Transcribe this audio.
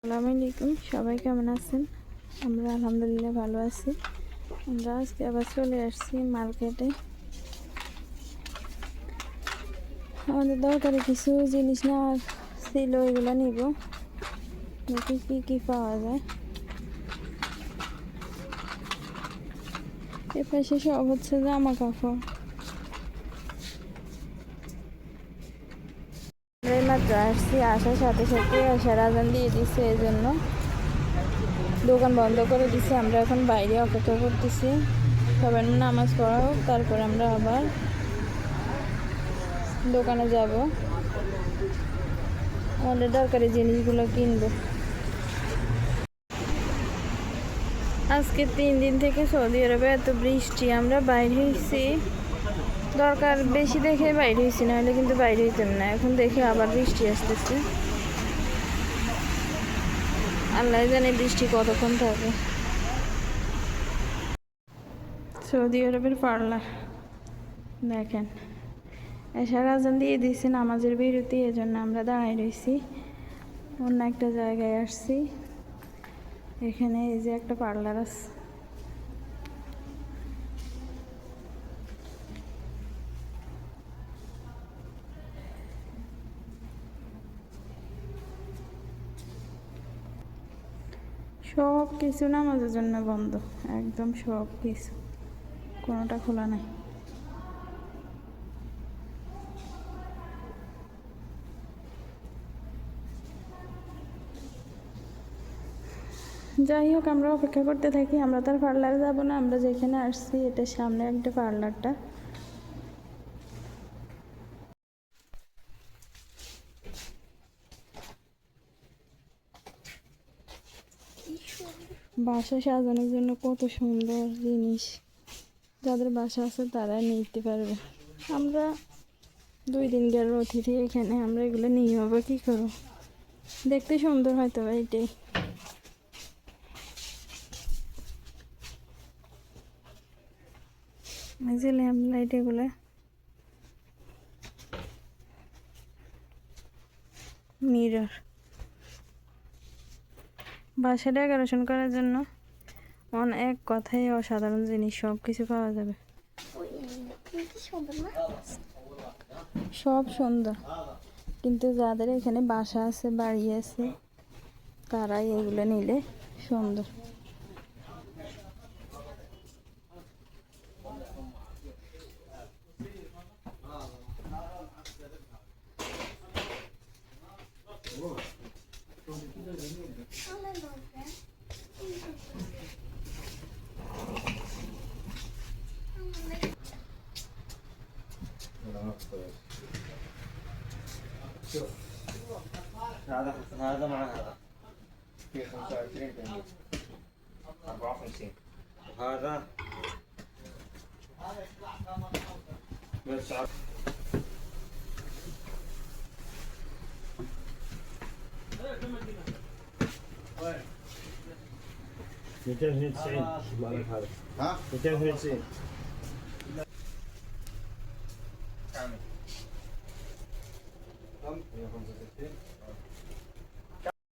আসসালামু আলাইকুম, সবাই কেমন আছেন? আমরা আলহামদুলিল্লাহ ভালো আছি। আমরা আজকে আবার চলে আসছি মার্কেটে। আমাদের দরকারি কিছু জিনিস নেওয়ার ছিল, এগুলো নিব। দেখি কি কি পাওয়া যায়। এ পাশে সব হচ্ছে জামা কাপড়। মাত্র আসছি, আসার সাথে সাথে আসার আজান দিয়ে দিচ্ছে, এই জন্য দোকান বন্ধ করে দিছি। আমরা এখন বাইরে অপেক্ষা করতেছি সবাই নামাজ পড়া হোক, তারপর আমরা আবার দোকানে যাব, আমাদের দরকারি জিনিসগুলো কিনবো। আজকে 3 দিন থেকে সৌদি আরবে এত বৃষ্টি, আমরা বাইরে হয়েছি দরকার বেশি দেখে বাইরে হয়েছি, নাহলে কিন্তু বাইরে হইতাম না। এখন দেখে আবার বৃষ্টি আসতেছে, আল্লাহ জানে বৃষ্টি কতক্ষণ থাকে। সৌদি আরবের পার্লার দেখেন, এসার আজান দিয়ে দিয়েছে নামাজের বিরতি, এজন্য আমরা দাঁড়াই রয়েছি। অন্য একটা জায়গায় আসছি, এখানে এই যে একটা পার্লার আছে। সব কিছু নামাজের জন্য বন্ধ, একদম সব কিছু, কোনোটা খোলা নাই। যাই হোক, আমরা অপেক্ষা করতে থাকি। আমরা তার পার্লারে যাবো না, আমরা যেখানে আসছি এটার সামনে একটা পার্লারটা। বাসা সাজানোর জন্য কত সুন্দর জিনিস, যাদের বাসা আছে তারা নিতে পারবে। আমরা 2 দিন গেল অতিথি, এখানে আমরা এগুলো নিয়ে হবো কী করবো? দেখতে সুন্দর হয়তো এইটাই। এই যে ল্যাম্প লাইট, এগুলো মিরর, বাসা ডেকোরেশন করার জন্য অনেক কথাই অসাধারণ জিনিস, সব কিছু পাওয়া যাবে। সব সুন্দর, কিন্তু যাদের এখানে বাসা আছে, বাড়ি আছে, তারাই এগুলো নিলে সুন্দর। هذا مع هذا في 25 جنيه 54 هذا بس 292 مالك هذا ها 292